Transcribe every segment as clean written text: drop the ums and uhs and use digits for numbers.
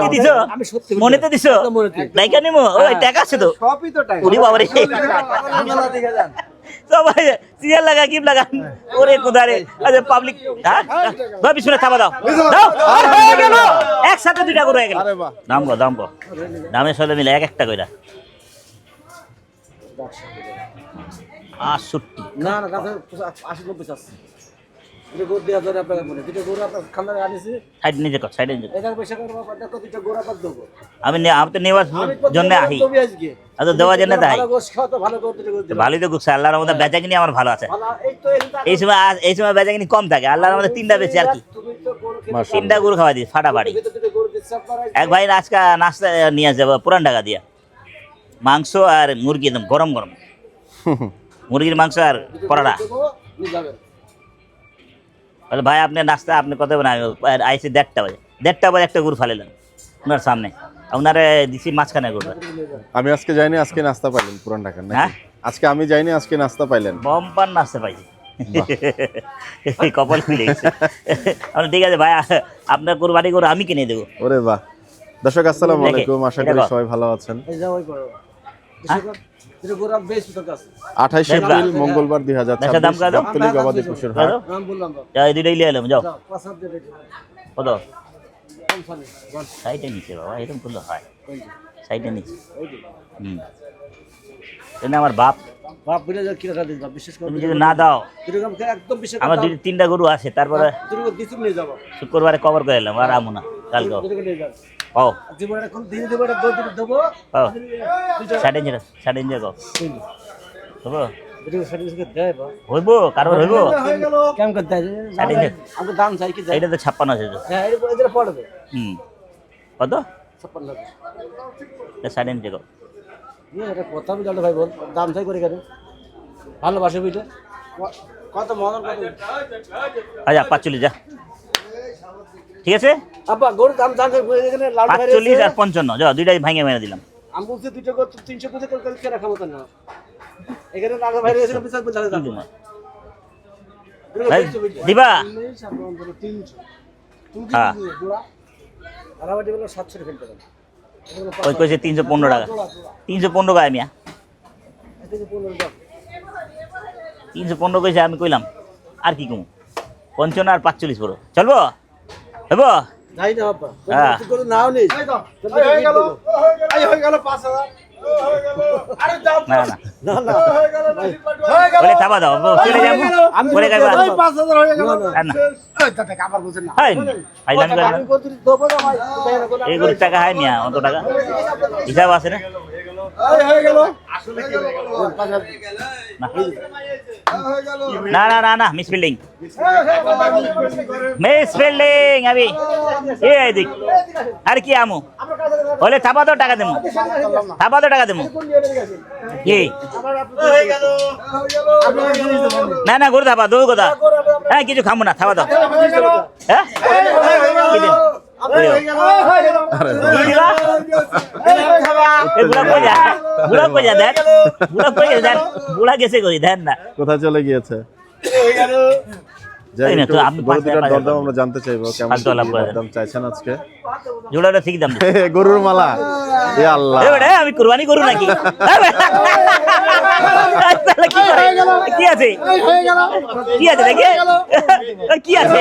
কি দিছো মনে তো দিছো লাইকা নিমো ওই টাকা আছে তো সবই তো টাকা ওরে বাবা রে সবাই সিরিয়াল লাগা গিফট লাগা ওরে কুদারে আরে পাবলিক হ্যাঁ ভাবি শুনে থাবা দাও দাও আর হয়ে গেল একসাথে দুইটা করে হয়ে গেল দাম গো দামের সাথে মিলে এক একটা কইরা 68 না না কাছে 80 90 আছে এটা গোর দেয়া ধরে আপনাকে বলে দুটো গোর আপনার খান্দারে আনিছি সাইড নিয়ে যাও সাইডে নিয়ে যাও এটা পয়সা করব দেখো দুটো গোর আপনার দেবো আমি তো নেওয়ার জন্য আহি আচ্ছা দেওয়ার জন্য তাই ভালো গোশ খাও তো ভালো গোর দুটো গোর ভালোই তো গুছছে আল্লাহর রহমতে বেচাকিনি আমার ভালো আছে ভালো এই সময় বেচাকিনি কম থাকে আল্লাহর রহমতে তিনটা বেচে আর কি তুমি তো গোর তিনটা গরু খাওয়া দিই ফাটাফাটি দুটো গোর দিছ আপনারা এক ভাই আজকে নাস্তা নিয়ে যাবো পুরান টাকা দিয়া মাংস আর মুরগি একদম গরম গরম মুরগির মাংস আর পরোটা নিয়ে যাবেন বলে ভাই আপনি নাস্তা আপনি কত বানাই আইসি 1:30 বাজে একটা গরু ফালাইলাম ওনার সামনে ওনারে দিছি মাঝখানে গরুটা আমি আজকে যাইনি আজকে নাস্তা পাইলেন পুরান ঢাকার নাকি হ্যাঁ? আজকে আমি যাইনি আজকে নাস্তা পাইলেন বম্পার নাস্তা পাইছি কপাল খুলে গেছে আমি ঠিক আছে ভাই আপনার কোরবানি গরু আমি কিনে দেবো ওরে বাহ দর্শক আসসালামু আলাইকুম আশা করি সবাই ভালো আছেন এই যাও ওই করো দুটো গোর আপ বেশ তো কাছে 28 এপ্রিল মঙ্গলবার 2026 গাবতলী গবাদি পশুর হাট নাম বললাম তো যাই দুইটাই লিয়ে এলাম যাও যাও পাঁচ হাত দিয়ে কত কম ফানি বল সাইডে নিচে বাবা এরকম করলে হয় সাইডে নিচে ওই যে এনে আমার বাপ বাপ বলে যা কি টাকা দিন বাপ বিশেষ করে তুমি যদি না দাও দুটো কাম একদম বিশেষ আমার দুই তিনটা গরু আছে তারপরে দুটো দিছুম নিয়ে যাবো শুক্রবারে কভার করে এলাম আর আমু না কালকে দুটো নিয়ে যাবো ও জীবনে কোন দিন দেবো এটা দুটো দেবো ও সাইডে নিয়ে গো হবো দুটো সার্ভিস দেয় বা হইব কারবার হইব কেমন করতে হয় সাইডে নিয়ে আমাকে দাম চাই কি এইটা তো 56 আছে তো হ্যাঁ এটা পড়বে কত 56 সাইডে নিয়ে গো এটা কথা আমি জানতে ভাই বল দাম চাই করে কেন ভালোবাসে বুঝলে কত মদন কত আচ্ছা 45 যা ঠিক আছে আব্বা গরুর দাম জানতে এখানে লাল 45 আর 55 যাও দুইটাই ভাঙে মেরে দিলাম আমি বলছি দুটো গরু 300 করে করে কে রাখা মত না এখানে লাল ভাই এসে বিচার বলতে দাম দিবা 300 তুমি হ্যাঁ আরাবাটি বলে 700 ফেলতে পারো ওই কইছে 315 টাকা 315 গায় মিয়া 315 কইছে আমি কইলাম আর কি কমু 55 আর 45 পড়ো চলবো হবো যাই না বাবা হ্যাঁ। তুমি করে নাও নেই হয়ে গেল 5000 না না না না বলে থাবা দাও চলে যাবো বলে গাইবা 5000 হয়ে গেল না না টাকা আবার বুঝেন না হাই ফাইলামি করে আমি কত দেবো না ভাই এই গরুর টাকা হাই মিয়া অত টাকা হিসাব আছে না হয়ে গেল আসলে কি হয়ে গেল না না না না মিস বিল্ডিং আমি এই দিক আর কি আমু বলে থাবা তো টাকা দেবো কি না না গরু থাবা দৌড় কথা হ্যাঁ কিছু খামো না থাবা দাও হ্যাঁ কি দিন? বুড়া গেছে কই দেন না কোথায় চলে গিয়েছে যাই এই না, একটু তো আপনি গরু দুটার 5,000 দরদাম আমরা জানতে চাইবো কেমন ফালতু আলাপ করে। দাম চাইছেন আজকে জোড়াটা ঠিক দাম দিচ্ছে। গরুর মালা এ আল্লাহ এ বেটা, আমি কুরবানি করু নাকি কি আছে কি আছে নাকি কি আছে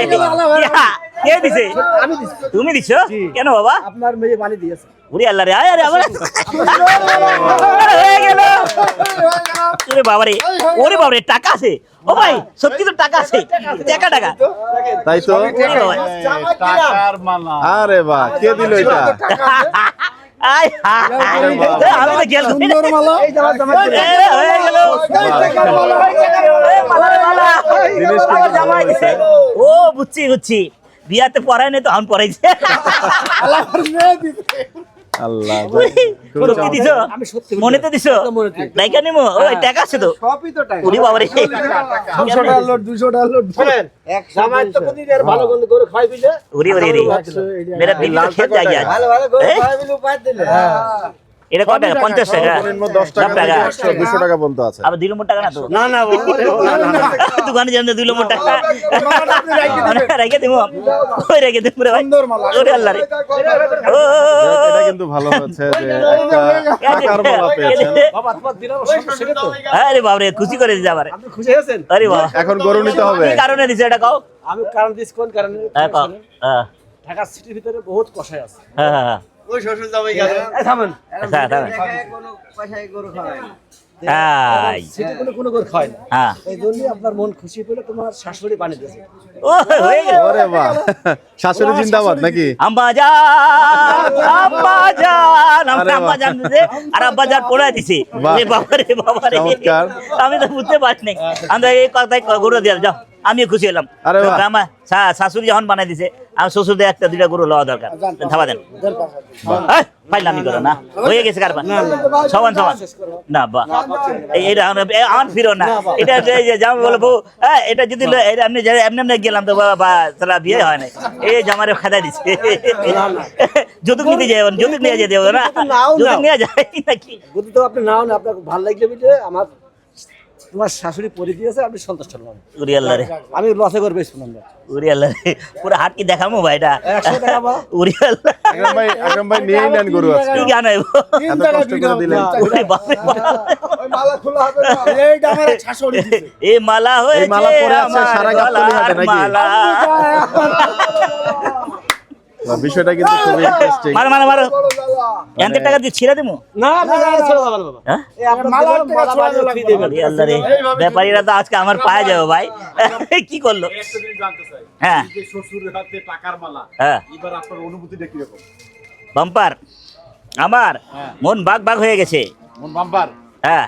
কে দিছে তুমি দিছো কেন বাবা আপনার মেয়ে বানি দিয়েছে ওরে আল্লাহ রে আরে আমার হয়ে গেল ওরে বাবা রে ওরে বাবা রে টাকা আছে ও ভাই সত্যি তো টাকা আছে টাকা তাই তো টাকার মালা আরে বাহ কে দিল এটা আয় আমি তো গেল সুন্দর মালা এই জামা জামা হয়ে গেল জিনিস কিন্তু ভালো হয়েছে। ও বুঝছি বিয়াতে পড়ায় নাই তো আমি পড়াইছে আল্লাহর মেয়ে দিছে আল্লাহ পুরো কি দিছো আমি সত্যি মনে তো দিছো লাইকা নিমো ওই টাকা আছে তো সবই তো টাকা ওরে বাবা রে 200 টাকা লোড 200 টাকা লোড শুনেন এক জামাই তো কোন দিন ভালো গন্ধ করে খাই বিলে ওরে রে মেরা দিল খেত জায়গা ভালো ভালো করে খাই বিলে উপায় দিলে এটা কত টাকা? 50 টাকা। সর্বনিম্ন 10 টাকা থেকে 100 200 টাকা পর্যন্ত আছে। আবার 2 নম্বর টাকা না তো? না না দোকানে যান 2 নম্বর টাকা রেখে দিব। ওই রেখে দিব রে ভাই। ওরে আল্লাহ রে। ও এটা কিন্তু ভালো হচ্ছে যে একটা টাকার মালা পেয়েছেন। বাবা তোমার দিলাম সেটা তো আরে বাবা রে, খুশি করে দিছে আমারে। আপনি খুশি হয়েছেন? আরে বাবা, এখন গরু নিতে হবে। কি কারণে দিছে এটা কও? আমি কারণ দিস কোন কারণে? হ্যাঁ কও। হ্যাঁ ঢাকা সিটির ভিতরে বহুত কষাই আছে। হ্যাঁ হ্যাঁ। ওই শ্বশুর জামাই গেল। এই থামেন। আচ্ছা থামেন। কোনো পয়সায় গরু খায় না। হাই সিটি কোনো গরু খায় না। হ্যাঁ। এই জন্য আপনার মন খুশি পেলে তোমার শাশুড়ি পানি দিয়েছে। ও হয়ে গেল। ওরে বাহ, শাশুড়ি জিন্দাবাদ নাকি? আম্বাজান আম্বাজান আরে বাহ। আম্বাজান দিছে আর আব্বাজান পড়া দিছে। বাহ। রে বাবা রে বাবা রে, চমৎকার। আমি তো বুঝতে পারি নাই। আমরা এই কথাই গরু দিয়ে যাও, আমিও খুশি হলাম। আরে বাহ। আমার শাশুড়ি যখন বানাই দিছে, আমার শ্বশুরদের একটা দুইটা গরু লওয়া দরকার। থাবা দেন। পাইলামি করো না, হয়ে গেছে কারবার সমান সমান না। বা এইটা আমার ফিরো না, এটা জামা বলবো এটা যদি এমনি এমনি গেলাম তো বাবা তারা বিয়ে হয় নাই, এই জামারে খাদা দিচ্ছে। যৌতুক নিতে যাই, যৌতুক নিয়ে যেতে হবে না, যৌতুক নিয়ে যায় নাকি? গরু তো আপনি নাও না, আপনার ভালো লাগলে বুঝে আমার তোমার শাশুড়ি পরি দিয়েছে, আপনি সন্তুষ্ট হলাম। উরি আল্লাহ রে, আমি লসে করবে শুনুন না। উরি আল্লাহ রে, পুরো হাট কি দেখামো ভাইটা? 100 টাকা বা উরি আল্লাহ, আকরাম ভাই নিয়ে নেন গরু আজকে। কি গান হইব? এত কষ্ট করে দিলেন। ওরে বাপ রে বাপ। মালা খোলা হবে না, এইটা আমার শাশুড়ি দিয়েছে। এই মালা হয়েছে এই মালা পরে আছে আমার সারা গাবতলী হাটে গলার নাকি? মালা। বিষয়টা কিন্তু খুবই ইন্টারেস্টিং। মারো মারো মারো, এনতে টাকা দিয়ে ছিড়া দিমু। না না না ছেড়ে দাও বাবা। হ্যাঁ এই আপনার মালা টাকা ছড়া লাগবে দেবেন। আরে আল্লাহ রে, ব্যাপারীরা তো আজকে আমার পায়ে যাবে ভাই। কি করলো? হ্যাঁ শ্বশুরের হাতে টাকার মালা, হ্যাঁ এবার আপনার অনুভূতিটা কিরকম? বাম্পার, আমার মন বাগ বাগ হয়ে গেছে। মন বাম্পার। হ্যাঁ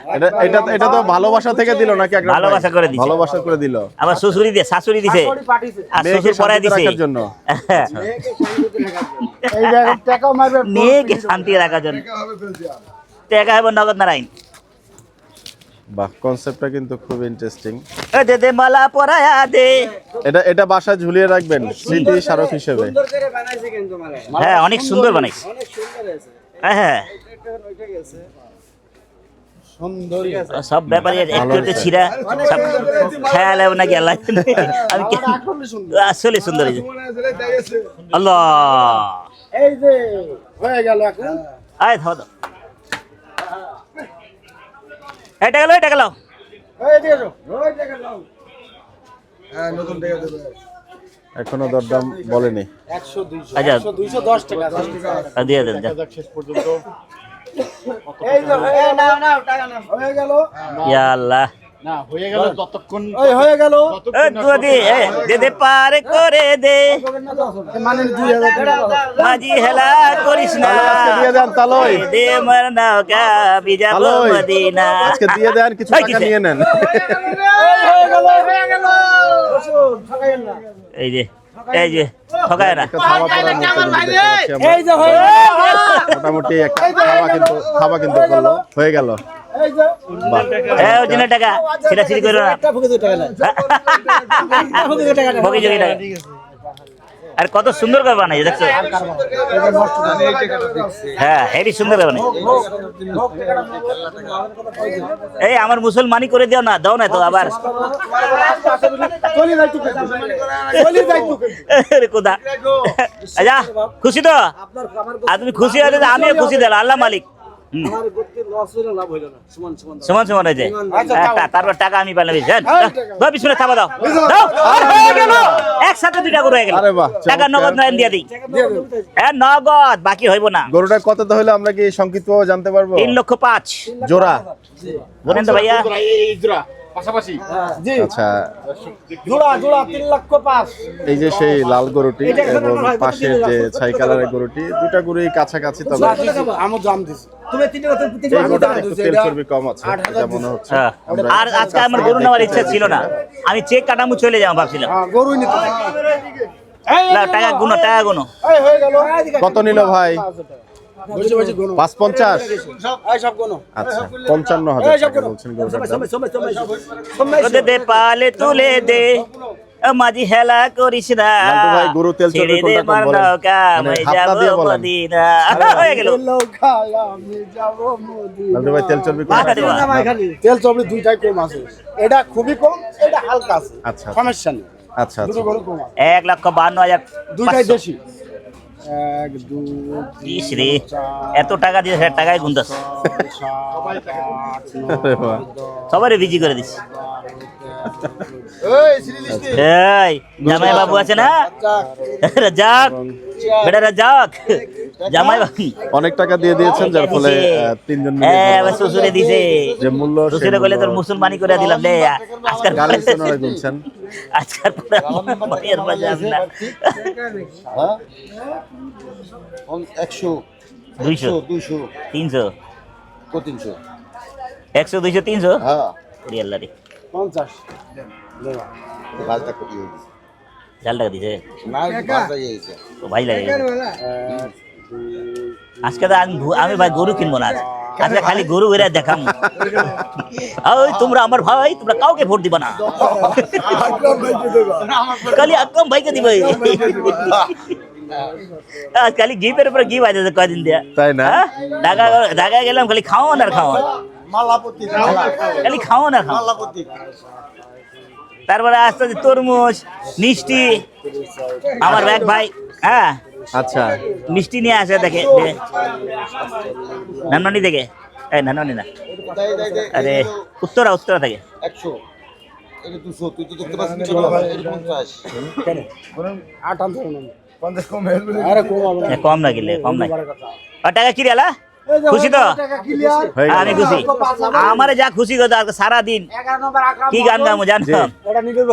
এটা তো ভালোবাসা থেকে দিল নাকি আকরাম ভাই? ভালোবাসা করে দিছে। ভালোবাসা করে দিল। আমার শ্বশুরি দিয়ে শাশুড়ি দিছে শাশুড়ি পাঠিয়েছে। আর মেয়েকে শ্বশুর পড়ায় শান্তিতে দিছে। রাখার জন্য। এই যে টাকাও মারবে। মেয়েকে শান্তি রাখার জন্য। টাকা হবে নগদ নারায়ণ। বাহ, কনসেপ্টটা কিন্তু খুব ইন্টারেস্টিং। দে দে মালা পরায়া দে। এটা বাসায় ঝুলিয়ে রাখবেন স্মৃতি স্মারক হিসেবে। সুন্দর করে বানাইছে কিন্তু মালা। হ্যাঁ অনেক সুন্দর বানাইছে। অনেক সুন্দর হয়েছে। হ্যাঁ এটা ওইটা গেছে। সব ব্যাপারে একটু একটু ছিড়া সব খেয়াল হবে নাকি আল্লাহ আমি আসলে সুন্দর হয়েছে। আল্লাহ এই যে হয়ে গেল এখন। আয় ধর দাও, এটা গেল এটা গেল। এই দিয়ে দাও। ওই টাকা দাও। হ্যাঁ নতুন টাকা দেবে। এখনো দরদাম বলেনি। 100 200 আচ্ছা 210 টাকা 10 টাকা। দিয়ে দেন যা। শেষ পর্যন্ত এই যে এই নাও নাও টাকা নাও। হয়ে গেল। ইয়া আল্লাহ, না হয়ে গেল ততক্ষণ ওই হয়ে গেল। এ দুয়া দে, এ দে দে পার করে দে, মানে 2000 টাকা দাও। মাঝি হেলা করিস না, আজকে দিয়ে দেন তালই। দে মরনা কা বিজাব তালই। মদিনা। আজকে দিয়ে দেন, কিছু এই টাকা কিসে? নিয়ে নেন। হয়ে গেল হয়ে গেল। বসুন ঠকাইন না। এই যে ঠকায় না। একটা থাবা পড়ার মতো যদি দেখতে পাচ্ছি আমরা। এই যে হয়ে গেল। মোটামুটি একটা থাবা কিন্তু করলো, হয়ে গেল। এই যে বাহ, এ ওই জন্য টাকা সেটা চিরি করো না। একটা ফুকে 2 টাকা না। একটা ফুকে 2 টাকা না। বকি জকি টাকা। আর কত সুন্দর করে বানাই দেখছো? হ্যাঁ হেভি সুন্দর করে বানাই। এই আমার মুসলমানি করে দিও না, দাও না তো আবার। চলে যাই তুই। চলে যাই তুই। আরে কোদা। আচ্ছা খুশি তো? আপনার আমার আর তুমি খুশি হলে তো আমিও খুশি দিলাম, আল্লাহ মালিক। আমার গতি লস হইলো লাভ হইলো না। সমান সমান। সমান সমান হয়েছে। আচ্ছা, তারপর টাকা আমি পেলাম। ভাবি শুনে থাবা দাও, দাও। আর হয়ে গেল, একসাথে 2টা করে হয়ে গেল। আরে বাহ, টাকা নগদ নয়ন দিয়ে দিই। হ্যাঁ নগদ, বাকি হইব না। গরুটা কত তো হলে আমরা কি সংক্ষিপ্তভাবে জানতে পারবো? 3,05,000 জোড়া। বলেন তো ভাইয়া। এই জোড়া পাশাপাশি জি। আচ্ছা, জোড়া জোড়া 3,05,000। এই যে সেই লাল গরুটি এবং পাশের যে ছাই কালারের গরুটি, দুটা গরুই কাছাকাছি। তবে আমও দাম দিছি। তুমি 3 কথা এই গরুটা একটু তেল চর্বি কম আছে, এটা মনে হচ্ছে। হ্যাঁ। আর আজকে আমার গরু নেওয়ার ইচ্ছা ছিল না, আমি চেক কাটামু চলে যাবো ভাবছিলাম। গরুই নিতে। না, টাকা গুনো, টাকা গুনো। এই হয়ে গেল। কত নিল ভাই? বসে বসে গুনো। 550। এই সব গুনো। আচ্ছা, 55,000 টাকা বলছেন গরুটার দাম। দে দে পালে তুলে দে, মাঝি হেলা করিস না লালটু ভাই, গরু তেল চর্বি ছেড়ে দে কোনটা কম মার বলেন? নৌকা মানে আমি হাতটা যাবো দিয়ে বলেন। মদিনা হয়ে গেল লালটু ভাই তেল চর্বি কোনটা মাখা দিবা। তেল চর্বি দুইটাই কম আছে, এটা খুবই কম, এটা হালকা আছে, আচ্ছা, আচ্ছা। সমস্যা নেই, আচ্ছা দুটো আচ্ছা গরু কম আছে, 1,52,500 দুইটাই দেশি। 1 2 ইস রে এত টাকা দিয়ে টাকায় গুনতাস 7 আরে বাহ। সবারই বিজি করে দিস এই জামাই বাবু আছে না রাজাক বেটা রাজাক জামাই বাবু অনেক টাকা দিয়ে দিয়েছেন, যার ফলে তিনজন মিলে এবার শ্বশুরে দিছে যে মূল্য, সেই শ্বশুরে বলে তোর মুসলমানি করে দিলাম লে আজকাল গাড়ি সোনারে গুনছেন। আজকাল পুরো মায়ের বাজার না 100 200 200 300 300 100 200 300 হ্যাঁ আল্লাহ রে 50 লেবা গালটা কটি হয়ে গেছে জাল টাকা দিছে না বাসা গেছে তো ভাই লাগে আজকে তো আমি ভাই গরু কিনবো না আজকে খালি গরু বেরা দেখাম ওই তোমরা আমার ভাই তোমরা কাউকে ভোট দিবা না খালি আকরাম ভাইকে দিবে আজ খালি গিফের উপর গিফ আছে কয়দিন দিয়া তাই না? হ্যাঁ? ঢাকায় গেলাম খালি খাওয়ান আর খাওয়ান মালাপতি খালি খাওয়ান আর খাওয়ান মালাপতি তারপরে আস্তে আস্তে তরমুজ মিষ্টি আমার এক ভাই হ্যাঁ আচ্ছা মিষ্টি নিয়ে আসে দেখে নানমানি থেকে এই নানমানি না আরে উত্তরা থেকে 100 এটা 200 তুই তো দেখতে পাচ্ছিস ছোট এটা 50 আরে কম হবে এ, কম না গেলে কম নাই আর টাকা কি রেলা খুশি তো হয়ে গেল। আমি খুশি আমারে যা খুশি কথা সারা দিন 11 নম্বর আকরাম কি গান গামো জানো জি। এটা নিবে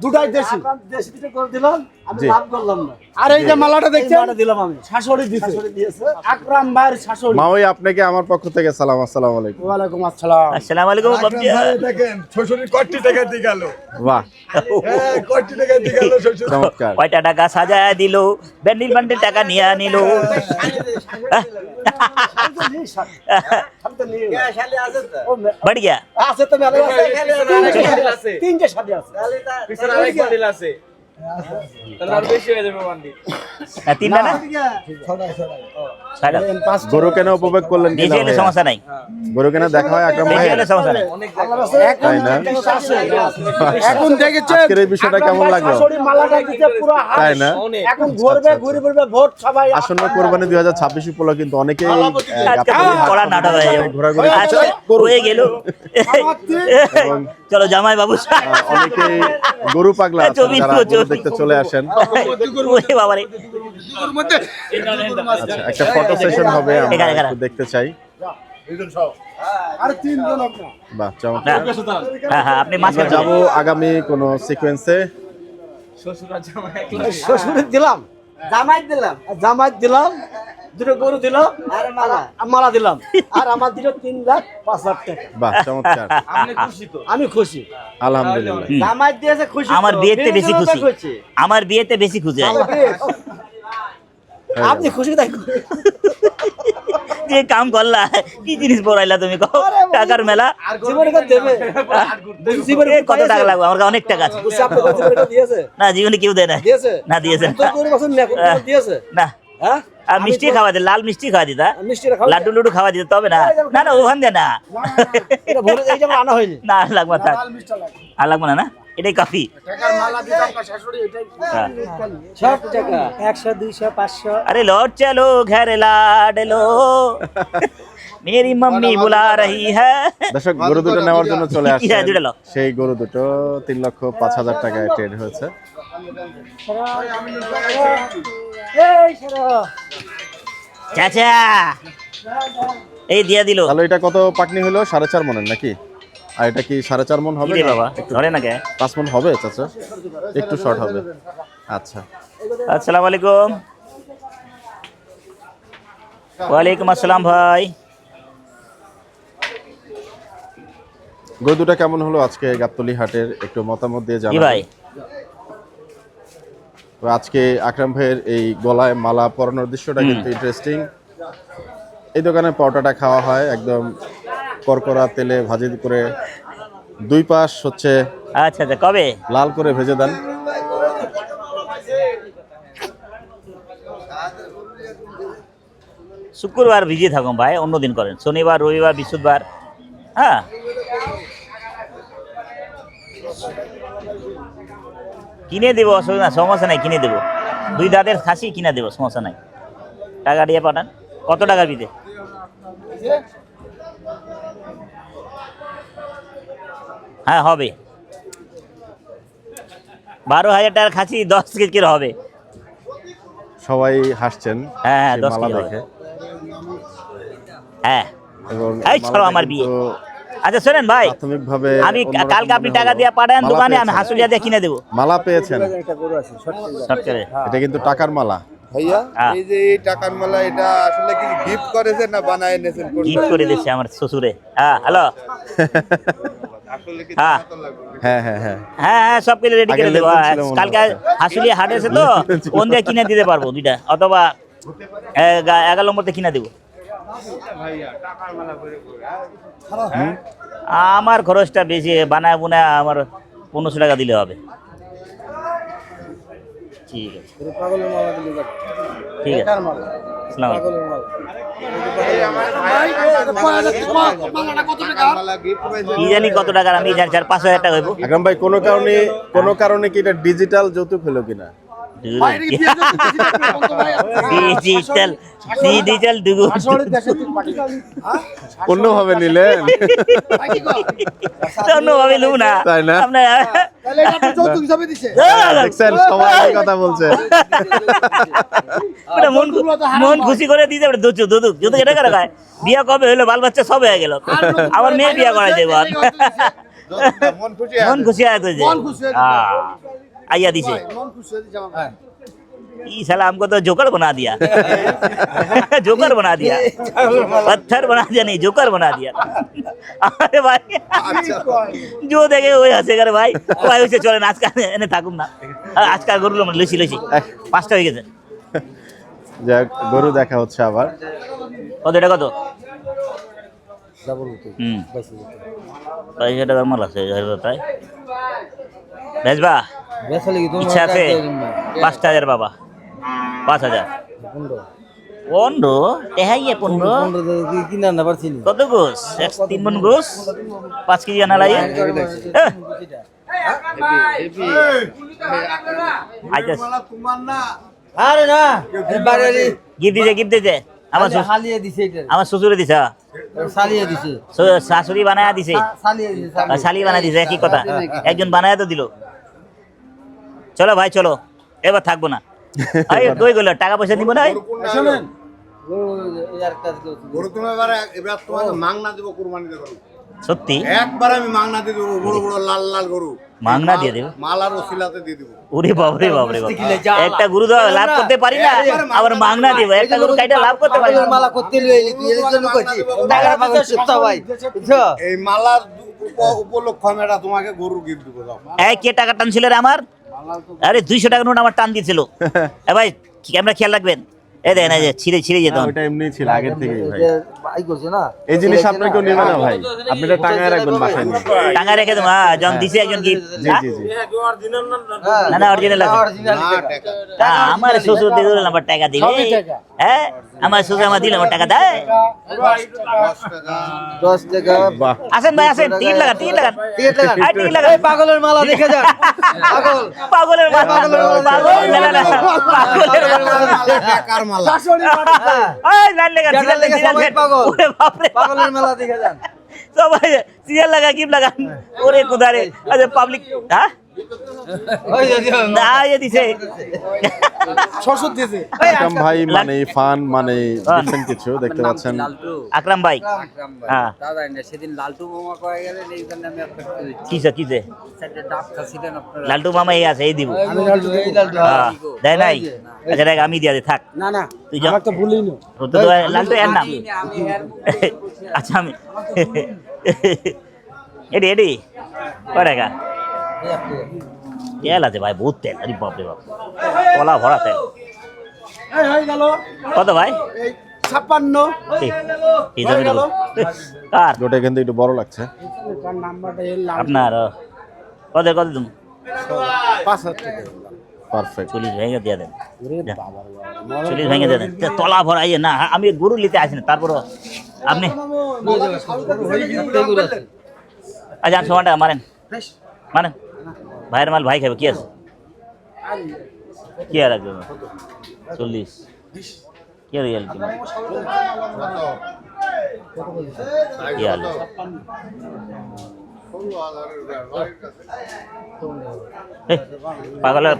দুটাই দেশি দেশি দিতে করে দিলাম আমি জি। লাভ করলাম না আর এই যে মালাটা দেখছেন মালাটা দিলাম আমি শাশুড়ি দিয়েছে আকরাম ভাইয়ের শাশুড়ি মাওই আপনাকে আমার পক্ষ থেকে সালাম, আসসালামু আলাইকুম। ওয়ালাইকুম আসসালাম আসসালামু আলাইকুম বাবজি দেখেন শ্বশুরের কোটি টাকা দিয়ে গেল, বাহ কোটি টাকা দিয়ে গেল শ্বশুর। চমৎকার। কয়টা টাকা সাজায় দিল ব্যান্ডিল বান্ডিল টাকা নিয়ে নিল শালি আছে তো बढ़ गया আছে তো মেলা আছে তিনটে শাড়ি আছে তিনটা না ছয়টা গরু কেন উপভোগ করলেন কিনা দেশে এলে ভাইয়া? সমস্যা নাই গরু কেন দেখা হয় আকরাম ভাই? দেশে এলে সমস্যা নাই তাই না? এখন দেখেছেন আজকের এই বিষয়টা কেমন লাগলো? শাশুড়ি মালাটা দিতে পুরো হাত তাই না? এখন ঘুরবে ঘুরে ঘুরবে ভোট সবাই আসন্ন কোরবানি 2026 উপলক্ষে কিন্তু অনেকেই আজকে গাবতলী হাট কড়া নাটক হয়ে যাবে ঘোরাঘুরি করছে। আজকে হয়ে গেল চলো জামাই বাবু অনেকেই গরু পাগলা আছেন, ছবি যারা তো, গরু ছবি। দেখতে চলে আসেন। ওরে বাবারে আচ্ছা, একটা ফটো সেশন হবে, আমরা এখানে, এখানে। একটু দেখতে চাই। আর তিনজন আপনার বাহ, না, চমৎকার। হ্যাঁ হ্যাঁ আপনি মাছ আমরা যাবো আগামী কোন সিকোয়েন্সে। শ্বশুর দিলাম জামাই দিলাম দুটো গরু দিলাম আর মালা দিলাম আর আমার দিল 3,05,00,000 টাকা বাহ, চমৎকার। আমি খুশি আলহামদুলিল্লাহ। জামাই দিয়েছে খুশি আমার বিয়েতে বেশি খুশি আমার বিয়েতে বেশি খুশি আপনি খুশি তাই যে কাম করলা কি জিনিস পড়াইলা তুমি কও টাকার মেলা জীবনে কত দেবে জীবনে এ, কত টাকা লাগবে আমার কাছে অনেক টাকা আছে বুঝছি আপনি কত জীবনে দিয়েছে না জীবনে কেউ দেয় না দিয়েছে না দিয়েছে তো গরু বছর না দিয়েছে না হ্যাঁ আর মিষ্টি খাওয়া দে লাল মিষ্টি খাওয়া দিতা মিষ্টিটা খাও লাড্ডু লুডু খাওয়া দিতে তবে না না না ওখান দিয়ে না এটা ভরে এই যে আনা হয়নি না আর লাগবে থাক আর লাগবে না না এটাই কাফি হ্যাঁ। সব টাকা 100 200 500 अरे लौट चलो घर लाड लो मेरी मम्मी बुला रही है দর্শক, গরু দুটো নেওয়ার জন্য চলে আসছে। হ্যাঁ, দুটো নাও। সেই গরু দুটো 3,05,000 টাকায় ট্রেড হয়েছে। এই সরো চাচা এই দিয়া দিল তাহলে এটা কত পাকনি হলো? 4.5 মনের নাকি? আর এটা কি 4.5 মন হবে? রে বাবা ধরে না কে 5 মন হবে চাচা? একটু শর্ট হবে। আচ্ছা, আসসালামু আলাইকুম ওয়ালাইকুম আসসালাম ভাই গরু দুটো কেমন হলো আজকে গাবতলী হাটের, একটু মতামত দিয়ে জি জানাবেন। ভাই তো আজকে আকরাম ভাইয়ের এই গলায় মালা পরানোর দৃশ্যটা কিন্তু ইন্টারেস্টিং। এই দোকানে পরোটাটা খাওয়া হয় একদম করকরা তেলে ভাজি করে, দুই পাশ হচ্ছে আচ্ছা আচ্ছা কবে লাল করে ভেজে দেন। শুক্রবার ভিজিয়ে থাকুন ভাই, অন্য দিন করেন, শনিবার রবিবার বৃহস্পতিবার। হ্যাঁ কিনে দেবো, অসুবিধা সমস্যা নাই, কিনে দেবো। 2 দাঁতের খাসি কিনে দেবো, সমস্যা নাই। টাকা দিয়ে পাঠান। কত টাকা দিতে? হ্যাঁ হবে। 12,000 টাকার খাসি 10 কেজির হবে। সবাই হাসছেন হ্যাঁ, সেই 10 মালা কেজি হবে। দেখে। হ্যাঁ এবং এই মালাটা ছাড়ো আমার বিয়ে। কিন্তু আচ্ছা শোনেন ভাই, প্রাথমিকভাবে আমি অন্যরকম কালকে আপনি মনে টাকা হলো। দিয়ে পাঠান মালা দোকানে, আমি পেয়েছেন। হাসুলিয়া দিয়ে কিনে দেবো। মালা পেয়েছেন, শর্টকাটে। এটা কিন্তু টাকার মালা। ভাইয়া হ্যাঁ। এই যে এই টাকার মালা এটা আসলে কি গিফট করেছেন না বানায় এনেছেন? গিফট করে দিচ্ছে আমার শ্বশুরে। হ্যাঁ হ্যালো। আসলে কি হ্যাঁ। জানা তো লাগবে। হ্যাঁ হ্যাঁ হ্যাঁ হ্যাঁ হ্যাঁ সব কিছু রেডি আগে করে দেবো। লেনদেন ছিল মনে কালকে হচ্ছে। হাসুলিয়া হাট এসে তো লেনদেন ছিল। ওন দিয়ে কিনে দিতে পারবো 2টা, অথবা 11 নম্বরতে কিনে দেবো। আমার খরচটা বেশি, বানায় বুনায় আমার 1500 টাকা দিলে হবে। ঠিক আছে ঠিক আছে। আসসালামু আলাইকুম। মালা গিফট পাইছেন? কি জানি কত টাকার, আমি জানি 4-5 হাজার টাকা হইব। আকরাম ভাই কোনো কারণে কি এটা ডিজিটাল যৌতুক হলো কিনা? ডিজিটাল ডিজিটাল দুগু অন্যভাবে নিলেন? অন্যভাবে লু না, তাই না? আপনার দেখছেন সবাই এই কথা বলছে। ওটা মন খুশি করে দিতে পারে। দুচু দুদুক যুদুক এটা করে খায়। বিয়া কবে হইলো, বাল বাচ্চা সব হয়ে গেল, আমার মেয়ে বিয়া করাই দেবো। মন খুশি মন খুশি হয় তো যে आइया दिसे ई साला हमको तो जोकर बना दिया जोकर बना दिया पत्थर बना दिया नहीं जोकर बना दिया अरे भाई जो देखे वही हंसेगा रे भाई भाई उसे चले ना आजकल एने थाकुम ना आजकल गरु लसी लसी 5টা হয়ে গেছে যাক গরু দেখা হচ্ছে আবার কত এটা কত হুম 22 টাকার মাল আছে তাই বেচবা ইচ্ছা আছে 5000 বাবা 5000 15 টেহাইয়ে 15 কত গোস 3 মন গোস 5 কেজি আনা লাগে আচ্ছা আরে না বাড়ি গিফট দিতে আমার হালিয়ে দিছে এটা আমার শ্বশুরে দিছা সালিয়ে দিছে শাশুড়ি বানায়া দিছে সালিয়ে দিছে শালি বানায় দিছে কি কথা একজন বানায়া তো দিল চলো ভাই চলো এবার থাকবো না আরে দই গেল টাকা পয়সা দিব না শুনেন ও ইয়ার কাজ গরু তুমি এবার তোমাকে মাংনা দেব কুরবানিতে গরু সত্যি একবার আমি মাংনা দিয়ে দেবো বড় বড় লাল লাল গরু মাংনা দিয়ে দেব মালার ওসিলাতে দিয়ে দেবো ওরে বাপরে বাপরে একটা গরু তো লাভ করতে পারি না আবার মাংনা দিব একটা গরু কাইটা লাভ করতে পারি না মালা করতে লইলি তুই এর জন্য কইছি টাকা পাগল সত্য ভাই বুঝছো এই মালার উপলক্ষে আমি এটা তোমাকে গরু গিফট দেবো দাও এই কে টাকা টানছিল রে আমার আরে 200 টাকা নোট আমার টান দিয়েছিল এ ভাই ক্যামেরা খেয়াল রাখবেন এই দেখেন এই যে ছিঁড়ে যেত ওটা এমনি ছিল আগের থেকেই ভাই ভাই করছে না এই জিনিস আপনি কেউ নেবেন না ভাই আপনি এটা টাঙায় রাখবেন বাসায় নিয়ে টাঙ্গা রেখে দেবো হ্যাঁ যখন দিছে একজন গিফট জি জি জি না না অরিজিনাল আছে আমার শ্বশুর দিয়ে দিল আমার টাকা দিলে হ্যাঁ আমার শ্বশুর আমার দিলে আমার টাকা দেয় 10 টাকা বাহ আসেন ভাই আসেন টিকিট লাগান টিকিট লাগান টিকিট লাগান এই পাগলের মালা দেখে যান পাগলের মালা পাগল না না পাগলের টাকার মালা এই লাইন লাগা সিরিয়াল লাগা সবাই পাগল ওরে বাপ রে পাগলের মালা দেখে যান সবাই সিরিয়াল লাগা গিফট লাগান ওরে কুদারে আরে পাবলিক হ্যাঁ ওই যে না ये দিছে শ্বশুর দিয়েছে আকরাম ভাই মানে ফান মানে ডিফারেন্ট কিছু দেখতে পাচ্ছেন আকরাম ভাই হ্যাঁ দাদা সেদিন লালটু মামা কয়ে গেলেন এই জন্য আমি আপনাকে কিসে সাইডে ডাব খাচ্ছিলেন আপনারা লালটু মামা এই আছে এই দিব আমি লালটু এই লালটু হ্যাঁ দেয় নাই আচ্ছা দেখ আমি দিয়া দে থাক না না তুই যা তো ভুলিই না ও তো লালটু এর নাম আমি আর আচ্ছা আমি এডি এডি কয়টা তেল আছে ভাই বহুত তেল আরে বাপ রে বাপ কলা ভরা তেল এই হয়ে গেল কত ভাই এই 56 এই জমি কার ওটা কিন্তু একটু বড় লাগছে কার নাম্বারটা এর আপনার কত তুমি 5000 টাকা পারফেক্ট। 40 ভেঙে দিয়ে দেন, 40 ভেঙে দিয়ে দেন। তলা ভরাইয়ে না, আমি গরু নিতে আসি না, তারপরও আপনি আচ্ছা সময়টা মারেন মারেন, ভাইয়ের মাল ভাই খাবে, কি আছে কি আর রাখবে 40 কি আর রিয়াল কি আর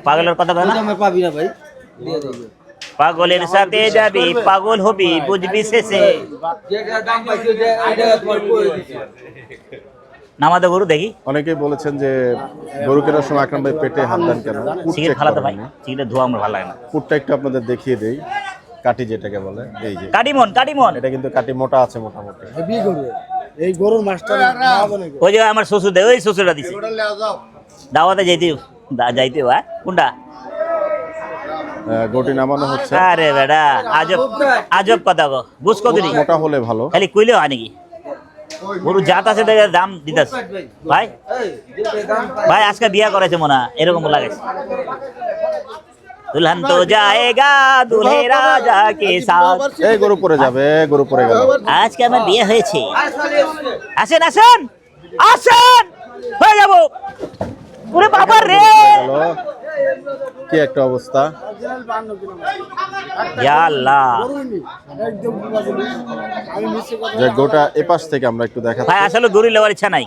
পাগলের কথা বলে না, পাবি না ভাই, পাগলের সাথে যাবি পাগল হবি বুঝবি শেষে। নামাতে গরু দেখি, অনেকেই বলেছেন যে গরু কেনার সময় আকরাম ভাই পেটে হাত দেন কেন? পুট সিগারেট check ফালাতে করেন ভাই, না। সিগারেট ধোয়া আমার ভালো লাগে না। পুটটা একটু আপনাদের দেখিয়ে দেই, কাটি যেটাকে বলে, এই যে কাটিমন কাটিমন, এটা কিন্তু কাটি মোটা আছে মোটামুটি। হেভি গরু, এই গরুর মাস্টার ওই যে আমার শ্বশুর দেয়, ওই শ্বশুরটা দিছে দাওয়াতে যাইতে যাইতে হয় কোনটা। গরুটি নামানো হচ্ছে, আরে বেটা আজব আজব কথা গো, বুঝ কতরি মোটা হলে ভালো। খালি কইলে হয় নাকি? গরু জাত আছে দেখে দাম দিতাস ভাই। ভাই আজকে বিয়া করেছে মনে হয়, এরকম লাগে। দুলহান তো যায়েগা দুলহে রাজা কে সাথ। এই গরু পরে যাবে, গরু পরে গেল। আজকে আমার বিয়ে হয়েছে, আসেন আসেন আসেন, হয়ে যাবো। ওরে বাবা রে, গেল। কি একটা অবস্থা! ইয়া আল্লাহ। যে গরুটা এপাশ থেকে আমরা একটু দেখাচ্ছি। ভাই আসলে গরু লেওয়ার ইচ্ছা নাই।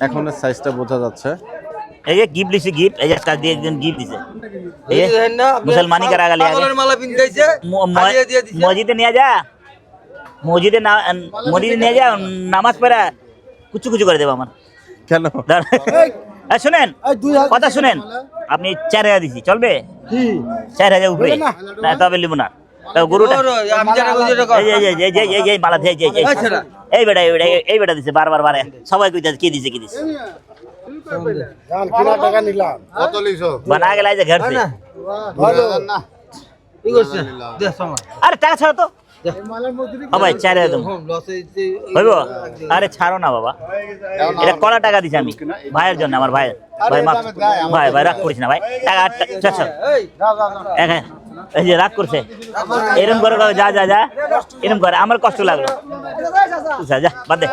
এখন সাইজটা বোঝা যাচ্ছে। এই যে গিফট দিছে, গিফট এই যে কাজ দিয়ে একজন গিফট দিছে। এই যে মুসলমানি করা গেলে আগে মালা পিন্দাইছে, মসজিদে নিয়ে যা, মসজিদে নিয়ে যা, নামাজ পড়া কুচু কুচু করে দেবো আমার। কেন? এই শুনেন কথা শুনেন, আপনি 4000 দিছি, চলবে? 4000 উপরে না, তবে লিব না। তাও গরুটা আমি জানা কথা এই যে এই মালা দিয়ে এই বেটা এই বেটা দিছে, বারবার বারে সবাই কইতাছে কি দিছে কি দিছে। কিনা টাকা নিলাম, কত লিছো? বানা গেল যে ঘরছে। না কি করছে দে সময় আরে টাকা ছাড়ো তো, ও ভাই 4000 দাও লস হইছে হইব। আরে ছাড়ো না বাবা, এটা কড়া টাকা দিছি আমি ভাইয়ের জন্য, আমার ভাই ভাই মাফ, ভাই ভাই রাগ করিস না ভাই, টাকা চাচ্ছ এই যে রাগ করছে, এরম করে যা যা যা, এরম করে আমার কষ্ট লাগলো। যা যা বাদ দে।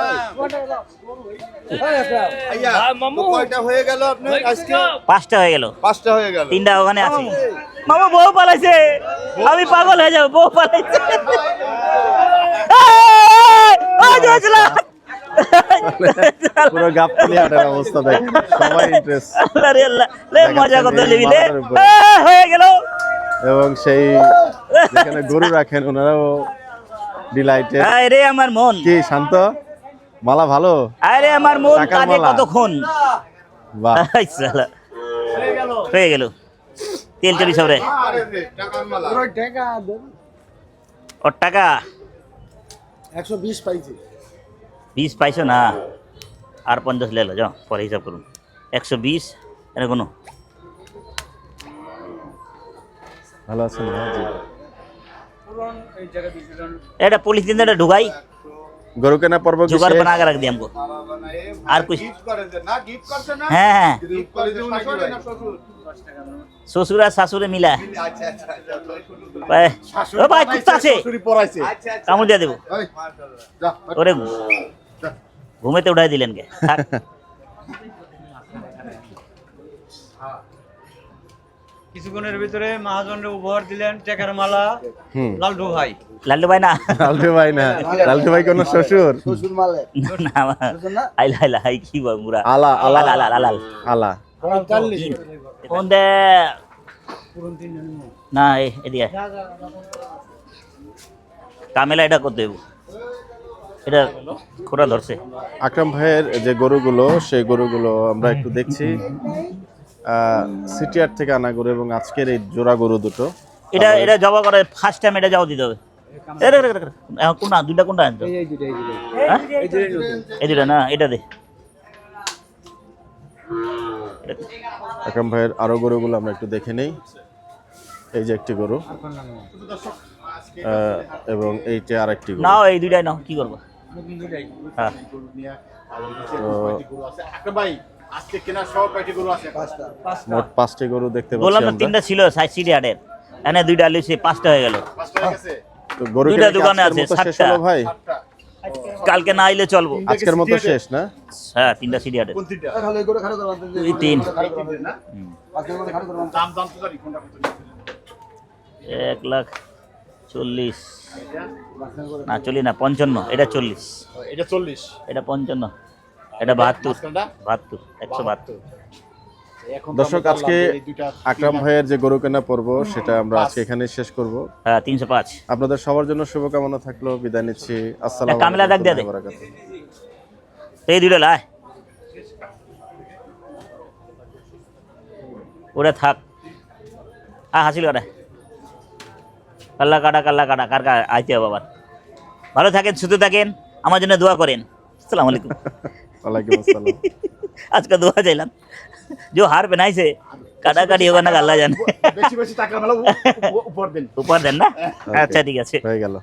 কয়টা হয়ে গেল আপনার আজকে? 5টা হয়ে গেল, 5টা হয়ে গেল। 3টা ওখানে আছে। মামা বউ পালাইছে, আমি পাগল হয়ে যাবো, বউ পালাইছে। পুরো গাবতলি হাটের অবস্থা দেখ, সবাই ইন্টারেস্ট। আল্লাহ রে আল্লাহ, লে মজা কত লিবি লে, হয়ে গেল। এবং সেই যেখানে গরু রাখেন ওনারাও ডিলাইটেড। আরে আমার মন, কি শান্ত, মালা ভালো, আরে আমার মন টাকার কাঁদে মালা। কতক্ষণ। বাহ। আই শালা, হয়ে গেল। তেল চলি সবরে টাকার মালা। ওর টাকা 120 পাইছি। 20 পাইছো না, আর 50 লে লো, যাও পরে হিসাব করুন। 120 এর কোনো ভালো আছেন? জি। এটা পুলিশ দিন এটা ঢুকাই, গরু কেনা পর্ব কি जुगाड़ শেষ? बना के रख दिया हमको। আর कुछ গিফট করে যে না, গিফট করছে না? হ্যাঁ হ্যাঁ, গিফট করে যে শ্বশুর না শ্বশুর? শ্বশুর আর শাশুড়ে মিলা। আচ্ছা আচ্ছা আচ্ছা। ভাই, ও ভাই কুত্তা আছে, শ্বশুরই পড়াইছে। কামড় দিয়ে দেবো। এই, যা। ওরে ঘুমেতে উঠাই দিলেন কে? থাক। কিছুক্ষণের ভিতরে মহাজনের উপহার দিলেন টাকার মালা হুম। লালটু ভাই। লাল্লু ভাই না, লালটু ভাই না, লালটু ভাই কোন শ্বশুর? শ্বশুর মালে না আইলা আইলা আই কি বল মুরা আলা আলা আলা আলা আলা আলা 45 কোন দে না, এদিকে কামেলা এটা করতে দেবো, এটা খোরা ধরছে। আকরাম ভাইয়ের যে গরুগুলো, সেই গরুগুলো আমরা একটু দেখছি। সিটিআর থেকে আনা গরু এবং আজকের এই জোড়া গরু দুটো। এটা এটা জবা করে ফার্স্ট টাইম, এটা যাও দিতে হবে। এখন কোনটা দুইটা কোনটা আনছো? হ্যাঁ? এই দুইটা না, এটা দে। আকরাম ভাইয়ের আরো গরুগুলো আমরা একটু দেখে নেই। এই যে একটি গরু, এবং এইটা আর একটি গরু। নাও এই দুইটাই নাও, কি করবো? হ্যাঁ কয়টি গরু আছে? আকরাম ভাই, আজকে কেনার সব কয়টি গরু আছে? মোট 5টি গরু দেখতে বললাম পাচ্ছি না আমরা। তিনটা ছিল সিটি হাটের, এনে দুইটা লইছে, 5টা হয়ে গেল। 5টা হয়ে গেছে? তো গরু দুইটা কেনা কি দোকানে আজকের আছে, মতো শেষ 7টা। হলো ভাই? 8টা। কালকে না আইলে চলবো। আজকের মতো শেষ না? হ্যাঁ, 3টা সিটি হাটের, কোন তিনটা? খালি করে খালি করে 2 3 না? আজকে করে খালি করে দাম জানতে পারি কোনটা কত নিচ্ছে? 1,40,000 না, 40 না, 55, এটা 40, এটা 40, এটা 55, এটা 72, মাঝখানটা? 172। এখন তো দর্শক, আমরা আজকে জানলাম যে এই দুইটা আকরাম ভাইয়ের যে গরু কেনা পর্ব সেটা আমরা আজকে এখানে শেষ করব। হ্যাঁ, 305। আপনাদের সবার জন্য শুভকামনা থাকলো, বিদায় নিচ্ছি। আসসালামু কামলা ডাক দিয়ে দে। আলাইকুম ওয়া বারাকাতুহু। এই দুইটা লাই, ওটা থাক। হাসিল কাটা, কাল্লা কাটা, কার আইতে হবে আবার। ভালো থাকেন, সুস্থ থাকেন, আমার জন্য দোয়া করেন। আসসালামু আলাইকুম। ওয়ালাইকুম আসসালাম। আজকে দোয়া চাইলাম, যে হার পেনাইছে কাটাকাটি হোক না, আল্লাহ জানে। বেশি বেশি টাকা মেলা উপর দেন। উপহার দেন না? আচ্ছা, ঠিক আছে। হয়ে গেল।